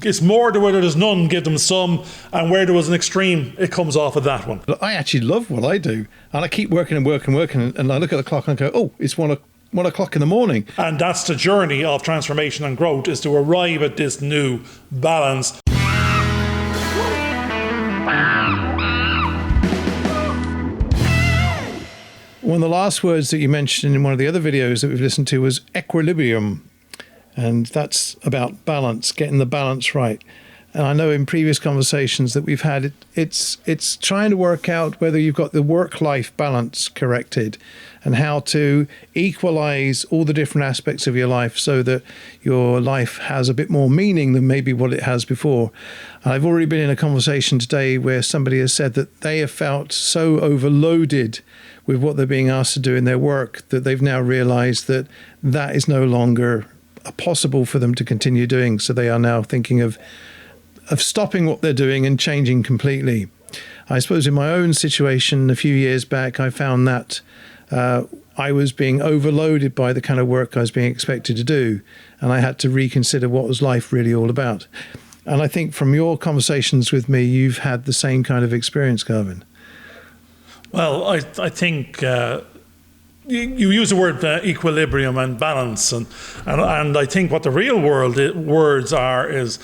It's more to where there's none, give them some, and where there was an extreme, it comes off of that one. I actually love what I do, and I keep working and working and working, and I look at the clock and I go, oh, it's 1 o'clock in the morning. And that's the journey of transformation and growth, is to arrive at this new balance. One of the last words that you mentioned in one of the other videos that we've listened to was equilibrium. And that's about balance, getting the balance right. And I know in previous conversations that we've had, it's trying to work out whether you've got the work-life balance corrected and how to equalize all the different aspects of your life so that your life has a bit more meaning than maybe what it has before. And I've already been in a conversation today where somebody has said that they have felt so overloaded with what they're being asked to do in their work that they've now realized that that is no longer possible for them to continue doing. So they are now thinking of stopping what they're doing and changing completely. I suppose in my own situation a few years back, I found that I was being overloaded by the kind of work I was being expected to do, and I had to reconsider what was life really all about. And I think from your conversations with me, you've had the same kind of experience, Garvin. Well, I think you use the word equilibrium and balance, and I think what the real words are is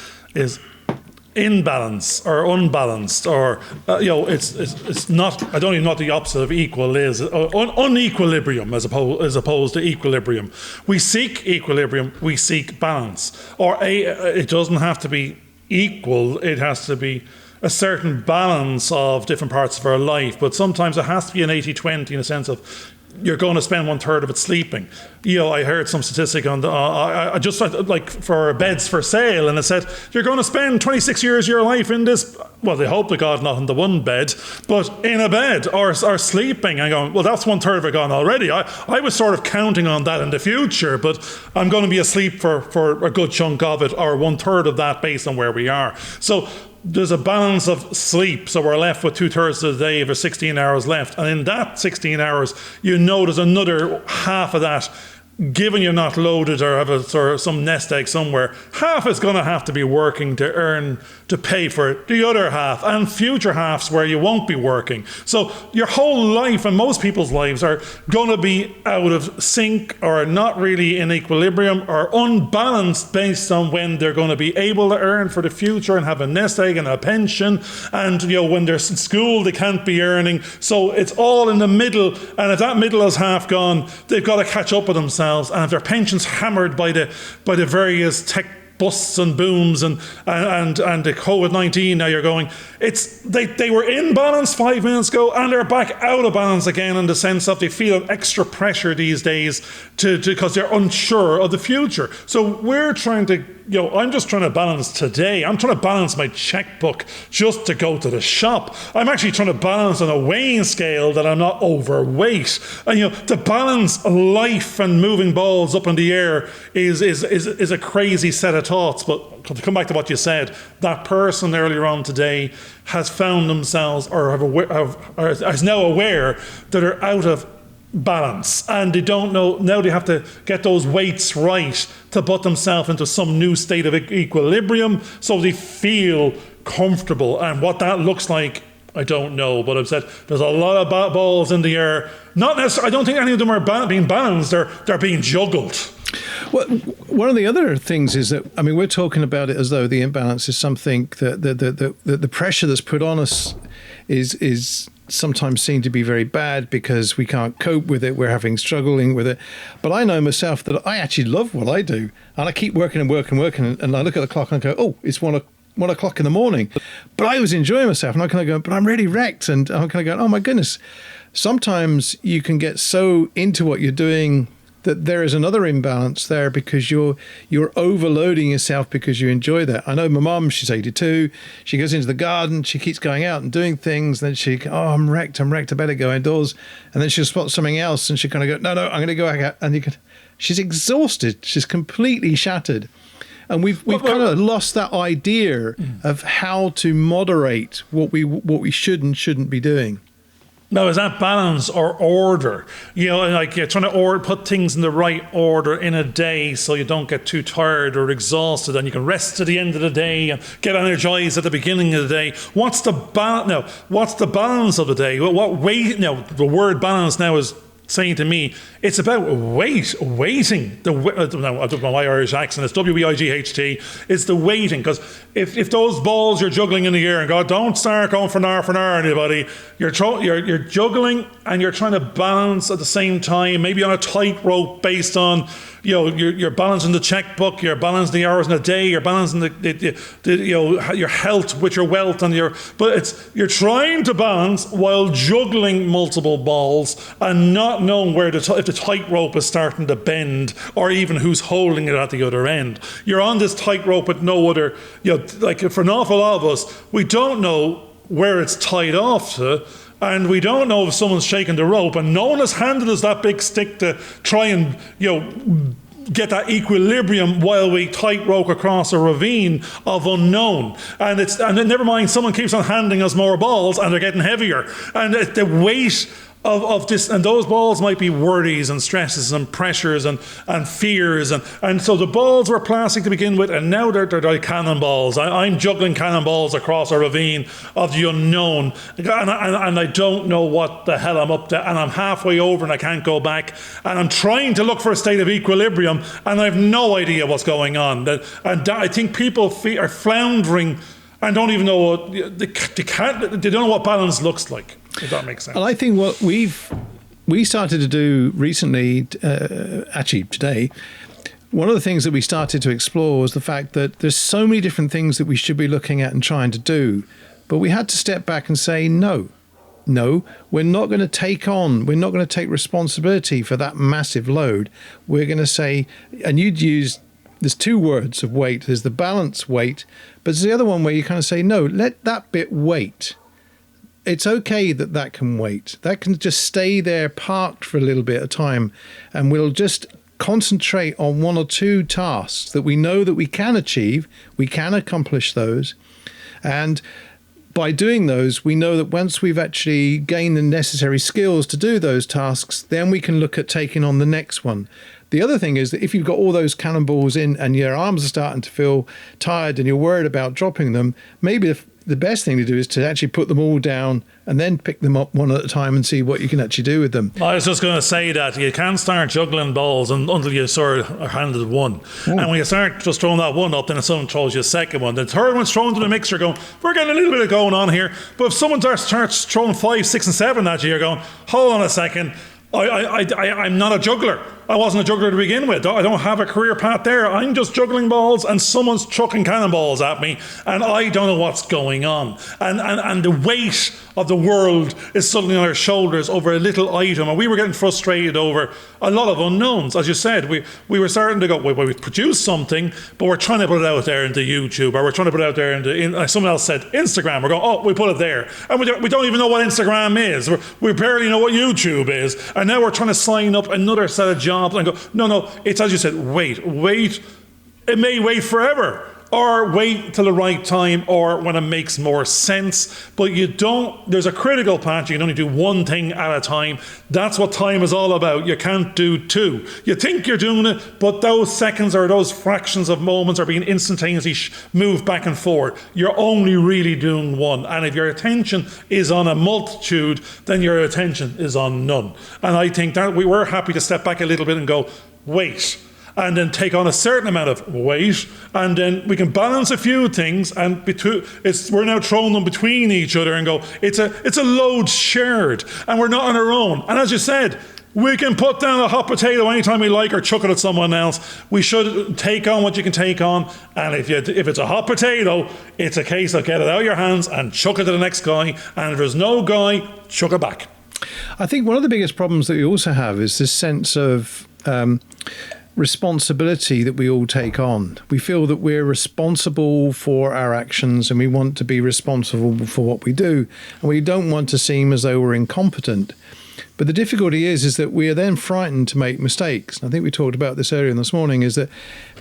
imbalance or unbalanced, or it's not. I don't even know what the opposite of equal is. Unequilibrium as opposed to equilibrium. We seek equilibrium. We seek balance, or it doesn't have to be equal. It has to be a certain balance of different parts of our life, but sometimes it has to be an 80-20 in a sense of you're going to spend 1/3 of it sleeping. I heard some statistic on I just like for beds for sale, and it said you're going to spend 26 years of your life in this. Well, they hope to God not in the one bed, but in a bed or sleeping. And going, well, that's 1/3 of it gone already. I was sort of counting on that in the future, but I'm going to be asleep for a good chunk of it, or 1/3 of that based on where we are. So there's a balance of sleep, so we're left with 2/3 of the day. There's 16 hours left, and in that 16 hours, there's another half of that. Given you're not loaded or have some nest egg somewhere, half is going to have to be working to earn, to pay for it. The other half, and future halves where you won't be working. So your whole life, and most people's lives, are going to be out of sync or not really in equilibrium or unbalanced based on when they're going to be able to earn for the future and have a nest egg and a pension. And when they're in school, they can't be earning. So it's all in the middle. And if that middle is half gone, they've got to catch up with themselves. And if their pension's hammered by the various tech busts and booms and the COVID-19, now you're going, they were in balance 5 minutes ago and they're back out of balance again, in the sense of they feel an extra pressure these days because they're unsure of the future. So we're trying to, I'm just trying to balance today. I'm trying to balance my checkbook just to go to the shop. I'm actually trying to balance on a weighing scale that I'm not overweight. And to balance life and moving balls up in the air is a crazy set of thoughts. But to come back to what you said, that person earlier on today has found themselves or is now aware that they're out of balance, and they don't know. Now they have to get those weights right to put themselves into some new state of equilibrium so they feel comfortable. And what that looks like, I don't know, but I've said there's a lot of balls in the air. Not necessarily, I don't think any of them are being balanced. They're being juggled. Well, one of the other things is that, we're talking about it as though the imbalance is something that the pressure that's put on us is sometimes seen to be very bad because we can't cope with it. We're struggling with it. But I know myself that I actually love what I do, and I keep working and working and working, and I look at the clock and I go, oh, it's 1 o'clock in the morning. But I was enjoying myself, and I kind of go, but I'm really wrecked, and I'm kind of going, oh my goodness. Sometimes you can get so into what you're doing that there is another imbalance there because you're overloading yourself because you enjoy that. I know my mum, she's 82. She goes into the garden. She keeps going out and doing things. Then I'm wrecked. I better go indoors. And then she'll spot something else and she kind of go, no, I'm going to go out. And she's exhausted. She's completely shattered. And we've kind of lost that idea of how to moderate what we should and shouldn't be doing. Now, is that balance or order? You know, like you're trying to put things in the right order in a day so you don't get too tired or exhausted and you can rest at the end of the day and get energized at the beginning of the day. What's the balance? Now, what's the balance of the day? What weight? Now, the word balance now is saying to me, it's about weighting. No, I don't know my Irish accent. It's W-E-I-G-H-T. It's the weighting, because if those balls you're juggling in the air and God, don't start going for an hour, anybody. You're juggling and you're trying to balance at the same time, maybe on a tightrope based on, you know, you're balancing the checkbook, you're balancing the hours in a day, you're balancing the you know, your health with your wealth and you're trying to balance while juggling multiple balls and not knowing where if the tightrope is starting to bend or even who's holding it at the other end. You're on this tightrope with no other, you know, like for an awful lot of us, we don't know where it's tied off to. And we don't know if someone's shaking the rope, and no one has handed us that big stick to try and, you know, get that equilibrium while we tightrope across a ravine of unknown. And then never mind, someone keeps on handing us more balls, and they're getting heavier. And the weight of this, and those balls might be worries and stresses and pressures and fears, and so the balls were plastic to begin with, and now they're like cannonballs. I'm juggling cannonballs across a ravine of the unknown, and I don't know what the hell I'm up to, and I'm halfway over and I can't go back, and I'm trying to look for a state of equilibrium, and I have no idea what's going on. I think people are floundering and don't even know what they don't know what balance looks like. If that makes sense. And I think what we started to do recently, actually today, one of the things that we started to explore was the fact that there's so many different things that we should be looking at and trying to do, but we had to step back and say no, we're not going to take responsibility for that massive load. We're going to say, and you'd use, there's two words of weight. There's the balance weight, but there's the other one where you kind of say, no, let that bit wait. It's okay that can wait. That can just stay there parked for a little bit of time, and we'll just concentrate on one or two tasks that we know that we can achieve, we can accomplish those. And by doing those, we know that once we've actually gained the necessary skills to do those tasks, then we can look at taking on the next one. The other thing is that if you've got all those cannonballs in and your arms are starting to feel tired and you're worried about dropping them, maybe the best thing to do is to actually put them all down and then pick them up one at a time and see what you can actually do with them. I was just going to say that you can't start juggling balls until you sort of are handed one. And when you start just throwing that one up, then someone throws you a second one. The third one's thrown to the mixer going, we're getting a little bit of going on here. But if someone starts throwing 5, 6 and 7 at you, you're going, hold on a second. I'm not a juggler. I wasn't a juggler to begin with. I don't have a career path there. I'm just juggling balls and someone's chucking cannonballs at me and I don't know what's going on. And the weight of the world is suddenly on our shoulders over a little item. And we were getting frustrated over a lot of unknowns. As you said, we were starting to go, well, we've produced something, but we're trying to put it out there into YouTube, or we're trying to put it out there into, someone else said Instagram. We're going, oh, we put it there. And we don't even know what Instagram is. We barely know what YouTube is. And now we're trying to sign up another set of jobs and go, no, it's as you said, wait. It may wait forever, or wait till the right time, or when it makes more sense. But there's a critical part. You can only do one thing at a time. That's what time is all about. You can't do two. You think you're doing it, but those seconds or those fractions of moments are being instantaneously moved back and forth. You're only really doing one. And if your attention is on a multitude, then your attention is on none. And I think that we were happy to step back a little bit and go, wait. And then take on a certain amount of weight, and then we can balance a few things, and we're now throwing them between each other and go, it's a load shared, and we're not on our own. And as you said, we can put down a hot potato anytime we like or chuck it at someone else. We should take on what you can take on, and if it's a hot potato, it's a case of get it out of your hands and chuck it to the next guy, and if there's no guy, chuck it back. I think one of the biggest problems that we also have is this sense of responsibility that we all take on. We feel that we're responsible for our actions and we want to be responsible for what we do, and we don't want to seem as though we're incompetent. But the difficulty is that we are then frightened to make mistakes. I think we talked about this earlier this morning, is that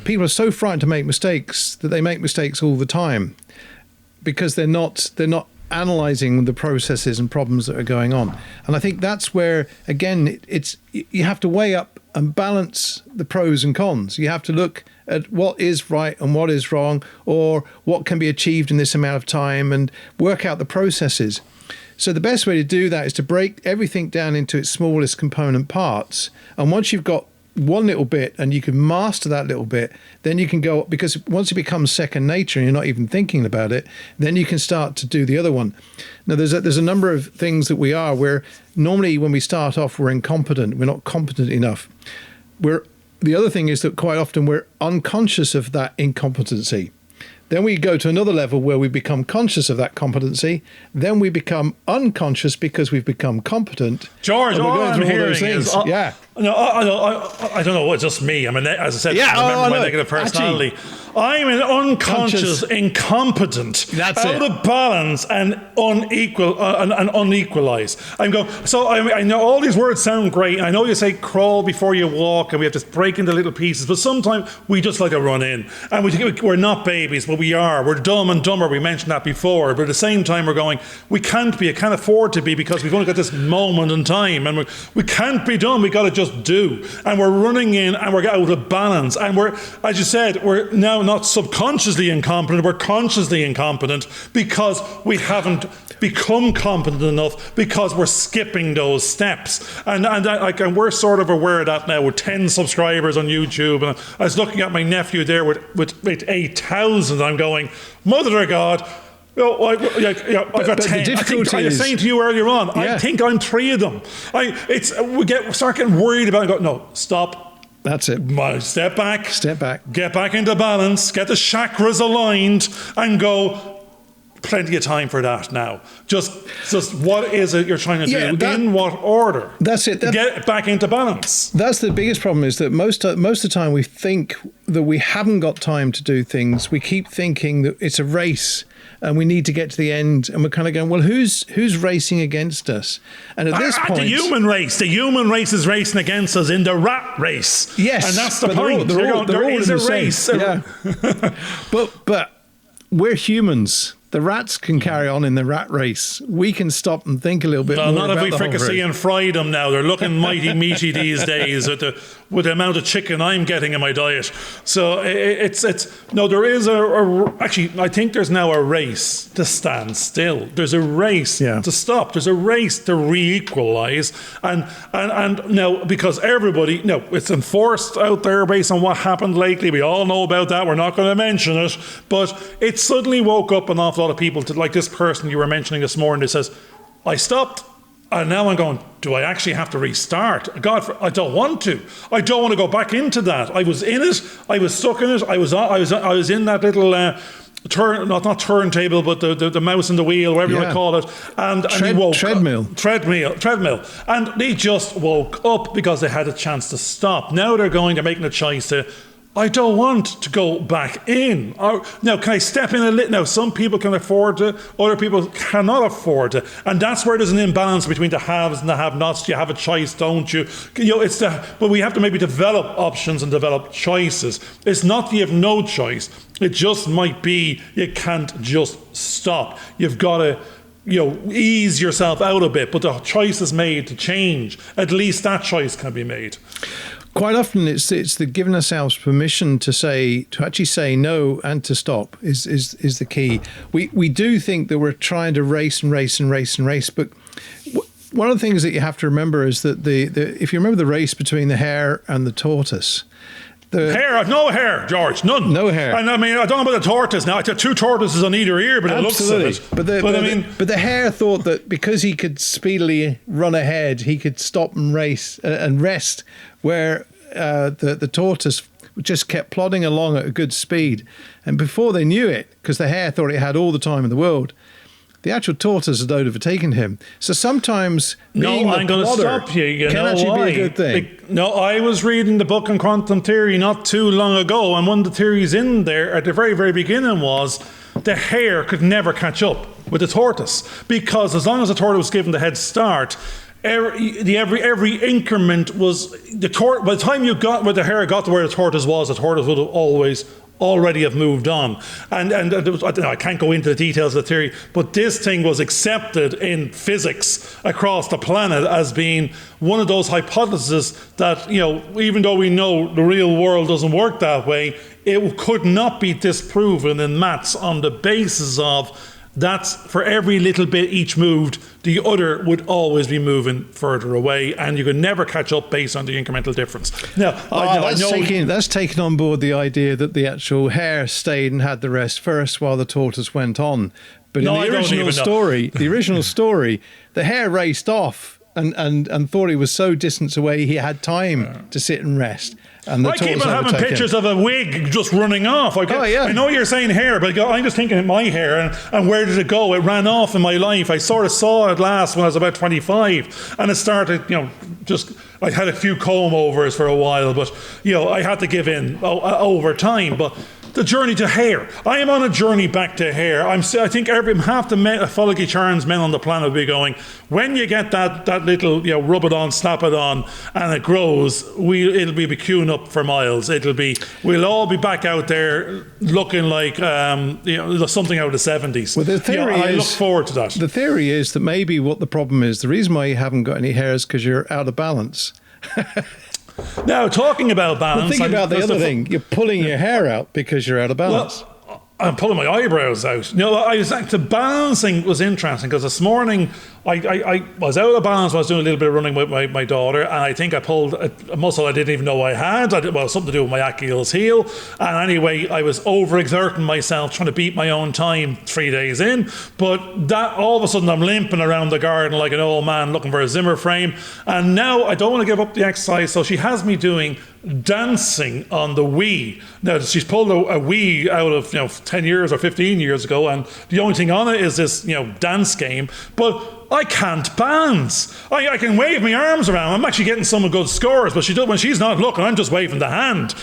people are so frightened to make mistakes that they make mistakes all the time because they're not analysing the processes and problems that are going on. And I think that's where, again, you have to weigh up and balance the pros and cons. You have to look at what is right and what is wrong, or what can be achieved in this amount of time, and work out the processes. So the best way to do that is to break everything down into its smallest component parts. And once you've got one little bit and you can master that little bit, then you can go, because once it becomes second nature and you're not even thinking about it, then you can start to do the other one. Now there's a number of things that we are where normally when we start off we're incompetent, we're not competent enough. The other thing is that quite often we're unconscious of that incompetency. Then we go to another level where we become conscious of that competency. Then we become unconscious because we've become competent. George, all I'm hearing is, yeah. No, I don't know. It's just me. I mean, as I said, remember my negative personality. Actually, I'm an unconscious, incompetent, out of balance and unequal and unequalized. I'm going. So I know all these words sound great. I know you say crawl before you walk, and we have to break into little pieces. But sometimes we just like to run in, and we're not babies, but we are. We're dumb and dumber. We mentioned that before. But at the same time, we're going. We can't be. I can't afford to be, because we've only got this moment in time, and we can't be done. We got to just do, and we're running in, and we're out of balance, and we're, as you said, we're now not subconsciously incompetent, we're consciously incompetent because we haven't become competent enough, because we're skipping those steps, and we're sort of aware of that now with 10 subscribers on YouTube. And I was looking at my nephew there with 8,000. I'm going, Mother of God. I've got 10. I was saying to you earlier on, I think I'm 3 of them. We start getting worried about it. Go, no, stop. That's it. Step back. Get back into balance. Get the chakras aligned, and go. Plenty of time for that now. Just what is it you're trying to do? In what order? That's it. Get back into balance. That's the biggest problem, is that most of the time we think that we haven't got time to do things. We keep thinking that it's a race and we need to get to the end, and we're kind of going, well, who's racing against us? And at this point, the human race is racing against us in the rat race. Yes, and that's the point. There is a race. Yeah. but we're humans. The rats can carry on in the rat race. We can stop and think a little bit more not about if we fricassee and fry them now. They're looking mighty meaty these days with the amount of chicken I'm getting in my diet. So there is actually, I think there's now a race to stand still. There's a race to stop. There's a race to re-equalise. And now, because everybody, it's enforced out there based on what happened lately. We all know about that. We're not going to mention it. But it suddenly woke up an awful lot of people to, like this person you were mentioning this morning, that says, I stopped, and now I'm going, do I actually have to restart? God, I don't want to. I don't want to go back into that. I was in it. I was stuck in it. I was in that little not turntable, but the mouse and the wheel, whatever you want to call it, and they woke treadmill, and they just woke up because they had a chance to stop. Now they're making a choice to, I don't want to go back in. Now, can I step in a little? Now, some people can afford to, other people cannot afford to. And that's where there's an imbalance between the haves and the have-nots. You have a choice, don't you? But we have to maybe develop options and develop choices. It's not that you have no choice. It just might be you can't just stop. You've got to ease yourself out a bit, but the choice is made to change. At least that choice can be made. Quite often, it's the giving ourselves permission to actually say no and to stop is the key. We do think that we're trying to race, but one of the things that you have to remember is that if you remember the race between the hare and the tortoise. No hair, George, none. No hair. And I mean, I don't know about the tortoise now. I got 2 tortoises on either ear, but absolutely. It looks at it. But the hare thought that because he could speedily run ahead, he could stop and race and rest, where the tortoise just kept plodding along at a good speed. And before they knew it, because the hare thought it had all the time in the world, the actual tortoise had overtaken him. So sometimes being I'm going to stop you. Can actually be a good thing. I was reading the book on quantum theory not too long ago, and one of the theories in there at the very, very beginning was the hare could never catch up with the tortoise, because as long as the tortoise was given the head start, every increment was by the time you got where the hair got to where the tortoise was, the tortoise would have already have moved on. And there was, I don't know, I can't go into the details of the theory, but this thing was accepted in physics across the planet as being one of those hypotheses that, even though we know the real world doesn't work that way, it could not be disproven in maths on the basis of that's for every little bit each moved, the other would always be moving further away, and you could never catch up based on the incremental difference. Now, that's taken on board the idea that the actual hare stayed and had the rest first while the tortoise went on. But in the original story, the hare raced off and thought he was so distant away he had time to sit and rest. And I keep on having pictures of a wig just running off. I know you're saying hair, but I'm just thinking of my hair and where did it go? It ran off in my life. I sort of saw it last when I was about 25, and it started, I had a few comb overs for a while, but I had to give in over time. But the journey to hair. I am on a journey back to hair. I think half the Follicky Charns men on the planet will be going, when you get that little, rub it on, slap it on, and it grows, it'll be queuing up for miles. We'll all be back out there looking like, something out of the 70s. Well, the theory I look forward to that. The theory is that maybe what the problem is, the reason why you haven't got any hair is because you're out of balance. Now, talking about balance... Well, think about the other thing. You're pulling your hair out because you're out of balance. Well, I'm pulling my eyebrows out. The balancing was interesting because this morning I was out of balance when I was doing a little bit of running with my daughter, and I think I pulled a muscle I didn't even know I had. Something to do with my Achilles heel. And anyway, I was overexerting myself trying to beat my own time 3 days in. But that all of a sudden I'm limping around the garden like an old man looking for a Zimmer frame. And now I don't want to give up the exercise, so she has me doing dancing on the Wii. Now, she's pulled a Wii out of 10 years or 15 years ago, and the only thing on it is this dance game, but I can't balance. I can wave my arms around. I'm actually getting some good scores, but when she's not looking, I'm just waving the hand.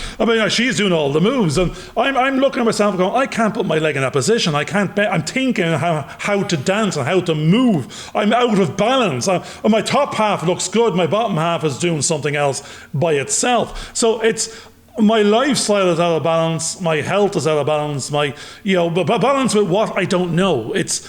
She's doing all the moves, and I'm looking at myself going, I can't put my leg in that position. I can't. I'm thinking how to dance and how to move. I'm out of balance. My top half looks good. My bottom half is doing something else by itself. So it's. My lifestyle is out of balance. My health is out of balance. But balance with what I don't know. It's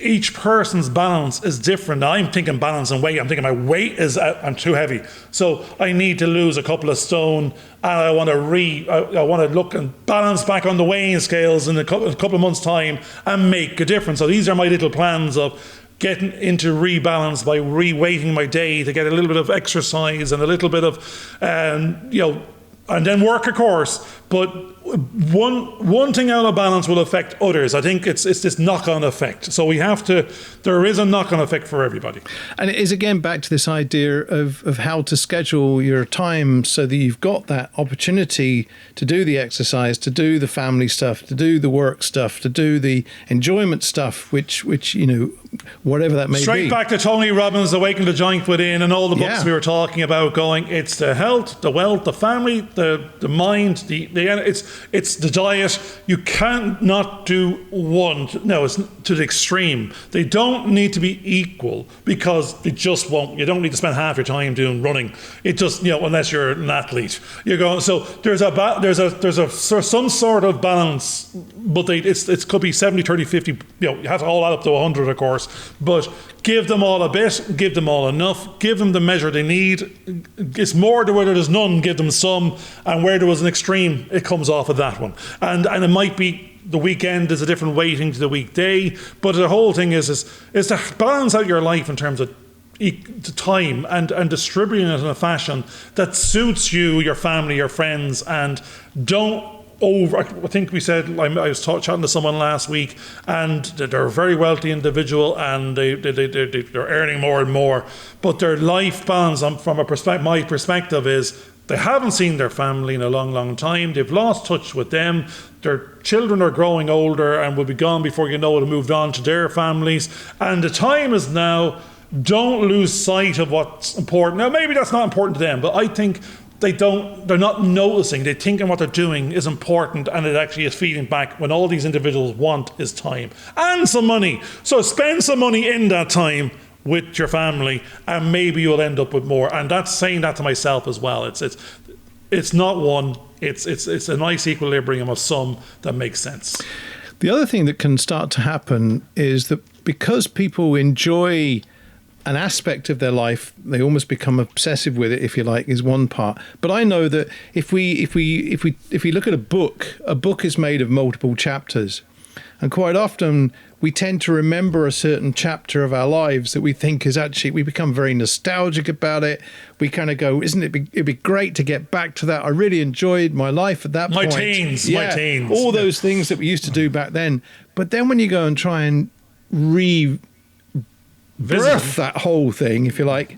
each person's balance is different. Now, I'm thinking balance and weight. I'm thinking my weight is I'm too heavy, so I need to lose a couple of stone, and I want to look and balance back on the weighing scales in a couple of months' time and make a difference. So these are my little plans of getting into rebalance by reweighting my day to get a little bit of exercise and a little bit of and then work, of course. But one thing out of balance will affect others. I think it's this knock-on effect. So there is a knock-on effect for everybody. And it is again back to this idea of how to schedule your time so that you've got that opportunity to do the exercise, to do the family stuff, to do the work stuff, to do the enjoyment stuff, which whatever that may be. Straight back to Tony Robbins' Awaken the Giant Within and all the books we were talking about, going, it's the health, the wealth, the family, the mind, it's the diet. You can't not do one. No, it's to the extreme. They don't need to be equal because it just won't. You don't need to spend half your time doing running. It just, unless you're an athlete. You're going. So there's some sort of balance, but it could be 70, 30, 50. You have to all add up to 100, of course. But give them all a bit. Give them all enough. Give them the measure they need. It's more to where there's none. Give them some, and where there was an extreme, it comes off of that one. And it might be the weekend is a different weighting to the weekday, but the whole thing is to balance out your life in terms of time and distributing it in a fashion that suits you, your family, your friends, and don't I think we said, I was chatting to someone last week, and they're a very wealthy individual, and they're earning more and more, but their life balance from my perspective is they haven't seen their family in a long, long time. They've lost touch with them. Their children are growing older and will be gone before you know it, and moved on to their families. And the time is now. Don't lose sight of what's important. Now, maybe that's not important to them, but I think they're not noticing. They're thinking what they're doing is important, and it actually is feeding back when all these individuals want is time and some money. So spend some money in that time with your family, and maybe you'll end up with more. And that's saying that to myself as well. It's not one. It's a nice equilibrium of some that makes sense. The other thing that can start to happen is that because people enjoy an aspect of their life, they almost become obsessive with it, if you like, is one part. But I know that if we look at a book is made of multiple chapters, and quite often we tend to remember a certain chapter of our lives that we think is actually, we become very nostalgic about it. We kind of go, it'd be great to get back to that. I really enjoyed my life at that point. My teens. All those things that we used to do back then. But then when you go and try and rebirth that whole thing, if you like,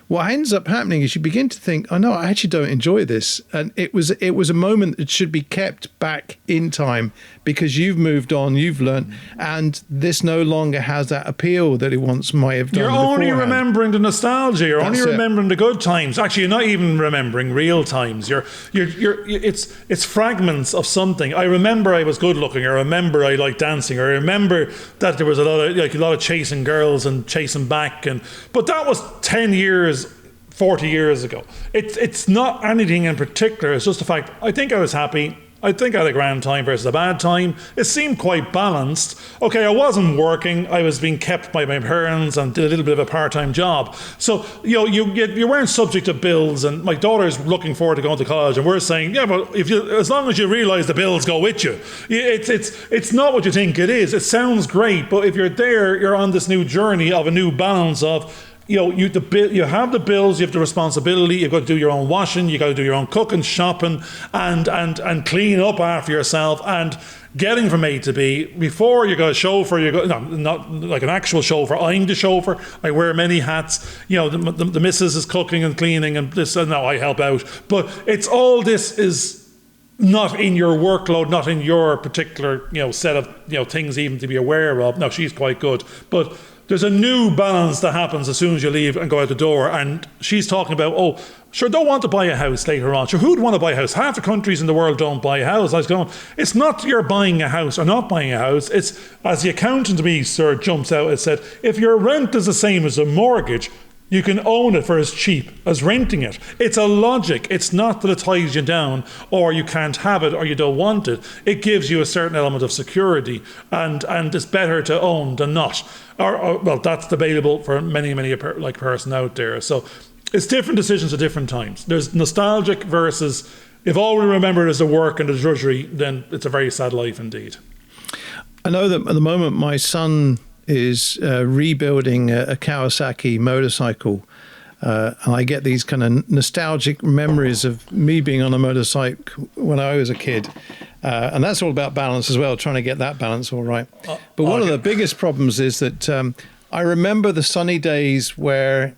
what ends up happening is you begin to think, oh no, I actually don't enjoy this. And it was a moment that should be kept back in time because you've moved on, you've learned, and this no longer has that appeal that it once might have done. You're only remembering the nostalgia. You're only remembering the good times. Actually, you're not even remembering real times. It's fragments of something. I remember I was good looking. I remember I liked dancing. I remember that there was a lot of chasing girls and chasing back. But that was 10 years, 40 years ago. It's not anything in particular. It's just the fact, I think I was happy. I think I had a grand time versus a bad time. It seemed quite balanced. Okay, I wasn't working. I was being kept by my parents and did a little bit of a part-time job. So, you weren't subject to bills, and my daughter's looking forward to going to college, and we're saying, yeah, but as long as you realise the bills go with you. It's not what you think it is. It sounds great, but if you're there, you're on this new journey of a new balance of, you have the bills, you have the responsibility, you've got to do your own washing, you got to do your own cooking, shopping, and clean up after yourself, and getting from A to B. Before you got a chauffeur, not like an actual chauffeur. I'm the chauffeur. I wear many hats. The missus is cooking and cleaning, and this, and now I help out. But it's all this is not in your workload, not in your particular set of things even to be aware of. No, she's quite good, but there's a new balance that happens as soon as you leave and go out the door. And she's talking about, sure, don't want to buy a house later on. Sure, who'd want to buy a house? Half the countries in the world don't buy a house. I was going, it's not you're buying a house or not buying a house. It's, as the accountant to me, sir, jumps out and said, if your rent is the same as a mortgage, you can own it for as cheap as renting it. It's a logic. It's not that it ties you down or you can't have it or you don't want it. It gives you a certain element of security, and it's better to own than not. Well, that's debatable for many person out there. So it's different decisions at different times. There's nostalgic versus, if all we remember is the work and the drudgery, then it's a very sad life indeed. I know that at the moment my son is rebuilding a Kawasaki motorcycle. And I get these kind of nostalgic memories of me being on a motorcycle when I was a kid. And that's all about balance as well, trying to get that balance all right. But one of the biggest problems is that I remember the sunny days where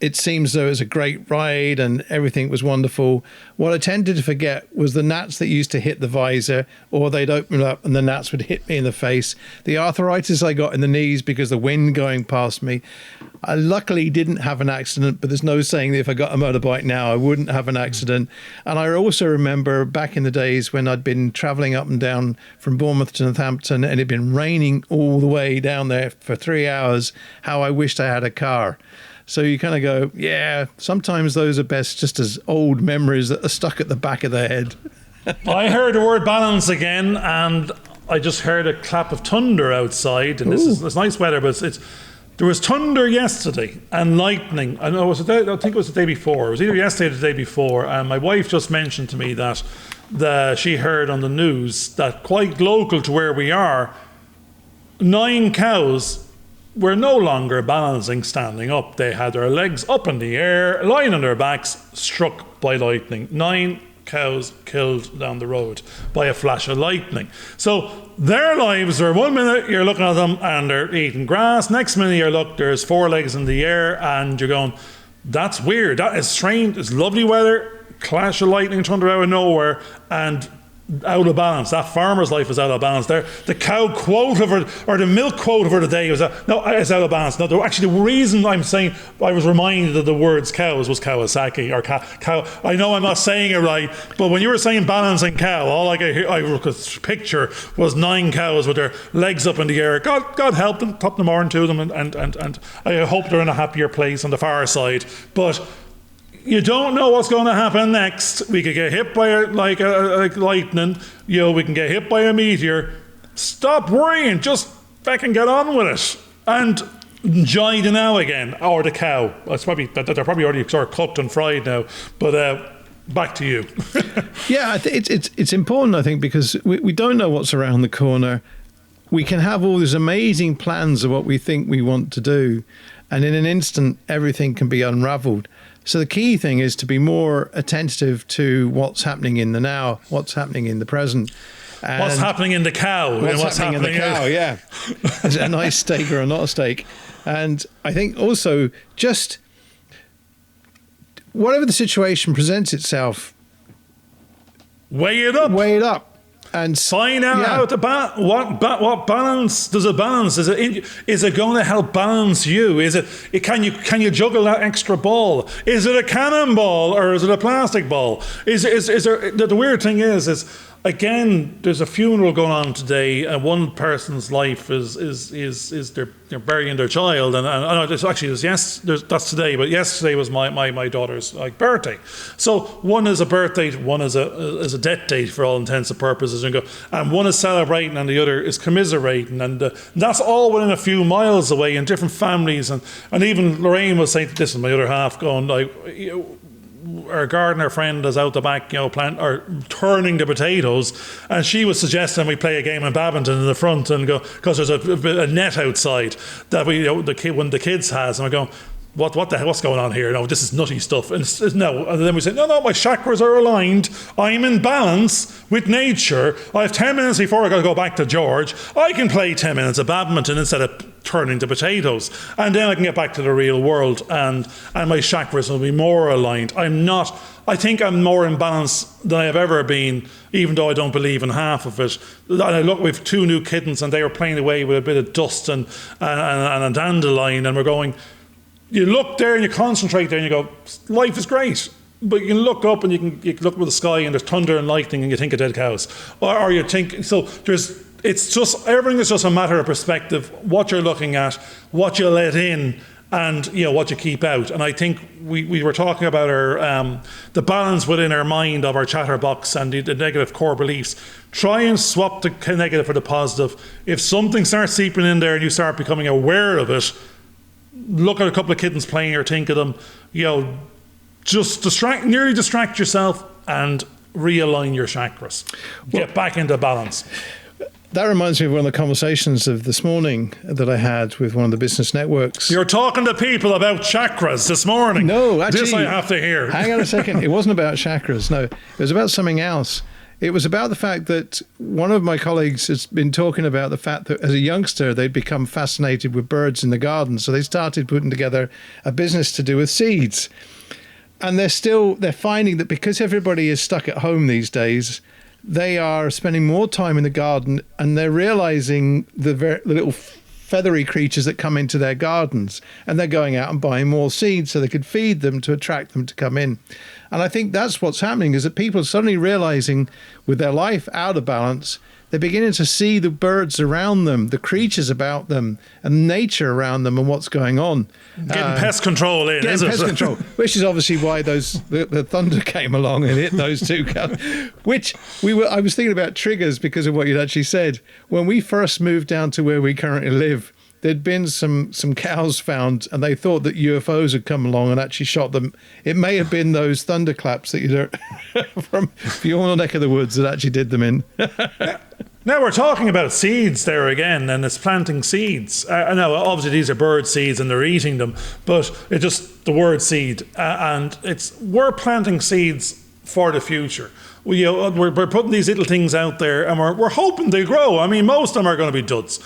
it seems though it was a great ride and everything was wonderful. What I tended to forget was the gnats that used to hit the visor, or they'd open up and the gnats would hit me in the face. The arthritis I got in the knees because the wind going past me. I luckily didn't have an accident, but there's no saying that if I got a motorbike now, I wouldn't have an accident. And I also remember back in the days when I'd been traveling up and down from Bournemouth to Northampton and it'd been raining all the way down there for 3 hours, how I wished I had a car. So you kind of go, yeah, sometimes those are best just as old memories that are stuck at the back of the head. I heard the word balance again, and I just heard a clap of thunder outside, and it's nice weather, but there was thunder yesterday and lightning. I think it was the day before. It was either yesterday or the day before, and my wife just mentioned to me that she heard on the news that quite local to where we are, 9 cows were no longer balancing standing up. They had their legs up in the air, lying on their backs, struck by lightning. 9 cows killed down the road by a flash of lightning. So their lives are, 1 minute you're looking at them and they're eating grass, next minute you look, there's 4 legs in the air, and you're going, that's weird, that is strange, it's lovely weather, clash of lightning, thunder out of nowhere, and out of balance. That farmer's life is out of balance. The cow quota or the milk quota for the day is out of balance. No, actually, the reason I'm saying I was reminded of the words cows was Kawasaki or cow. I know I'm not saying it right, but when you were saying balancing cow, all I could picture was 9 cows with their legs up in the air. God help them, top them on to them, and I hope they're in a happier place on the far side. But you don't know what's going to happen next. We could get hit by like lightning. We can get hit by a meteor. Stop worrying. Just fucking get on with it and enjoy the now again. Or the cow. They're probably already sort of cooked and fried now. But back to you. Yeah, it's important, I think, because we don't know what's around the corner. We can have all these amazing plans of what we think we want to do, and in an instant, everything can be unraveled. So the key thing is to be more attentive to what's happening in the now, what's happening in the present. And what's happening in the cow. What's happening in the cow, yeah. Is it a nice steak or not a steak? And I think also just whatever the situation presents itself, weigh it up. And find out how to what balance does it balance? Is it going to help balance you? Can you juggle that extra ball? Is it a cannonball or is it a plastic ball? Is there the weird thing is again, there's a funeral going on today, and one person's life is they're burying their child, and that's today, but yesterday was my daughter's birthday. So one is a birth date, one is a death date for all intents and purposes, and one is celebrating and the other is commiserating, and that's all within a few miles away in different families, and even Lorraine was saying, this is my other half, going our gardener friend is out the back, turning the potatoes, and she was suggesting we play a game of badminton in the front and go, because there's a net outside that one of the kids has, and we're going, what the hell, what's going on here? No, this is nutty stuff. And then we say, no, my chakras are aligned. I'm in balance with nature. I have 10 minutes before I got to go back to George. I can play 10 minutes of badminton instead of turning to potatoes. And then I can get back to the real world, and my chakras will be more aligned. I think I'm more in balance than I have ever been, even though I don't believe in half of it. And I look, we have 2 new kittens, and they were playing away with a bit of dust and a dandelion, and we're going, you look there and you concentrate there and you go, life is great. But you can look up and you can look at the sky and there's thunder and lightning and you think of dead cows. Or you think, so it's just, everything is just a matter of perspective, what you're looking at, what you let in, and what you keep out. And I think we were talking about the balance within our mind of our chatterbox and the negative core beliefs. Try and swap the negative for the positive. If something starts seeping in there and you start becoming aware of it, look at a couple of kittens playing or think of them, just nearly distract yourself and realign your chakras. Get back into balance. That reminds me of one of the conversations of this morning that I had with one of the business networks. You're talking to people about chakras this morning. No, actually. This I have to hear. Hang on a second. It wasn't about chakras. No, it was about something else. It was about the fact that one of my colleagues has been talking about the fact that as a youngster, they'd become fascinated with birds in the garden. So they started putting together a business to do with seeds. And they're finding that because everybody is stuck at home these days, they are spending more time in the garden, and they're realizing the little feathery creatures that come into their gardens, and they're going out and buying more seeds so they could feed them to attract them to come in. And I think that's what's happening, is that people are suddenly realizing with their life out of balance, they're beginning to see the birds around them, the creatures about them, and nature around them and what's going on. Getting pest control in, isn't it? Pest control, which is obviously why the thunder came along and hit those 2 cows. I was thinking about triggers because of what you'd actually said. When we first moved down to where we currently live, there'd been some cows found, and they thought that UFOs had come along and actually shot them. It may have been those thunderclaps that you from your neck of the woods that actually did them in. Now we're talking about seeds there again, and it's planting seeds. I know obviously these are bird seeds and they're eating them, but it's just the word seed, and we're planting seeds for the future. we're putting these little things out there, and we're hoping they grow. I mean, most of them are going to be duds.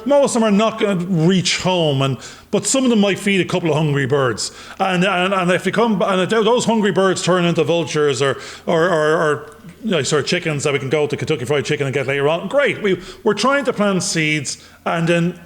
Most of them are not going to reach home, but some of them might feed a couple of hungry birds. And if those hungry birds turn into vultures or sort of chickens that we can go to Kentucky Fried Chicken and get later on, great. We're trying to plant seeds, and then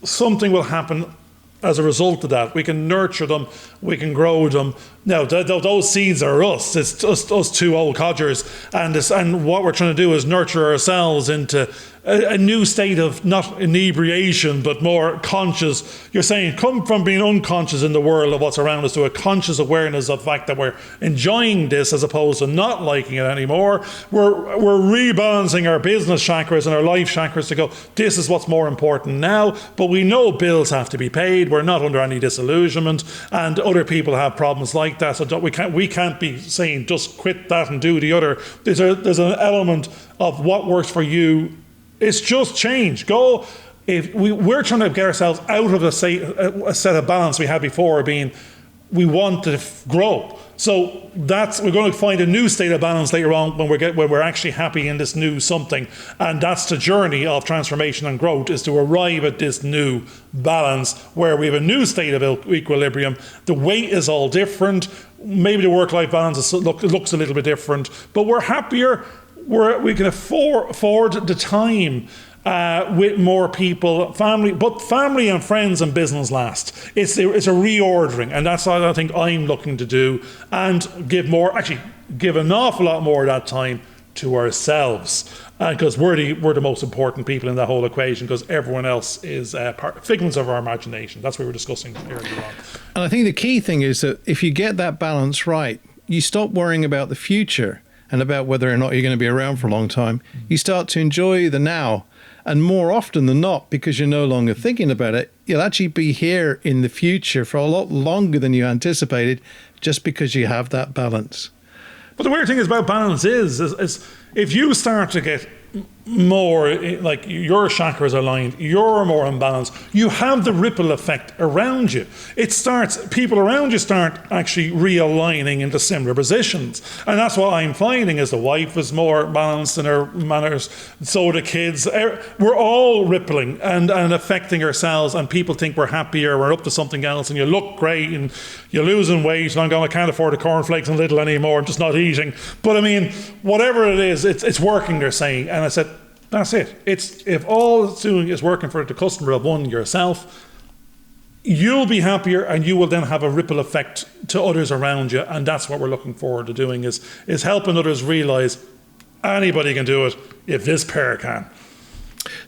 something will happen as a result of that. We can nurture them, we can grow them. Now, those seeds are us. It's us two old codgers. And what we're trying to do is nurture ourselves into a new state of not inebriation, but more conscious. You're saying come from being unconscious in the world of what's around us to a conscious awareness of the fact that we're enjoying this as opposed to not liking it anymore. We're rebalancing our business chakras and our life chakras to go, this is what's more important now, but we know bills have to be paid. We're not under any disillusionment, and other people have problems like that, so we can't be saying just quit that and do the other. There's an element of what works for you. It's just change. We're trying to get ourselves out of a set of balance we had before, being we want to grow. So we're going to find a new state of balance later on when we're actually happy in this new something, and that's the journey of transformation and growth, is to arrive at this new balance where we have a new state of equilibrium. The weight is all different. Maybe the work-life balance looks a little bit different, but we're happier. We can afford the time with more people, family and friends and business last. It's a reordering, and that's what I think I'm looking to do, and give an awful lot more of that time to ourselves, because we're the most important people in that whole equation, because everyone else is figments of our imagination. That's what we were discussing earlier on. And I think the key thing is that if you get that balance right, you stop worrying about the future and about whether or not you're going to be around for a long time. You start to enjoy the now. And more often than not, because you're no longer thinking about it, you'll actually be here in the future for a lot longer than you anticipated, just because you have that balance. But the weird thing about balance is if you start to get more, like your chakras are aligned, you're more in balance, you have the ripple effect around you. People around you start actually realigning into similar positions. And that's what I'm finding, is the wife is more balanced in her manners, so the kids. We're all rippling and affecting ourselves, and people think we're happier, we're up to something else, and you look great, and you're losing weight, and I'm going, I can't afford the cornflakes and little anymore, I'm just not eating. But I mean, whatever it is, it's working, they're saying. And I said, that's it. If all it's doing is working for the customer of one, yourself, you'll be happier, and you will then have a ripple effect to others around you. And that's what we're looking forward to doing, is helping others realize anybody can do it if this pair can.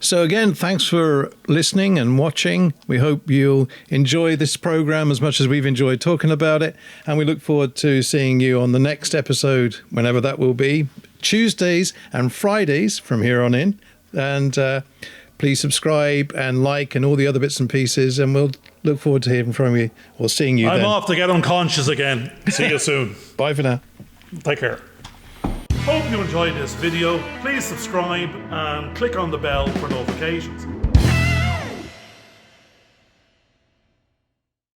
So again, thanks for listening and watching. We hope you'll enjoy this program as much as we've enjoyed talking about it. And we look forward to seeing you on the next episode, whenever that will be, Tuesdays and Fridays from here on in. And please subscribe and like and all the other bits and pieces. And we'll look forward to hearing from you or seeing you then. I'm off to get unconscious again. See you soon. Bye for now. Take care. Hope you enjoyed this video. Please subscribe and click on the bell for notifications.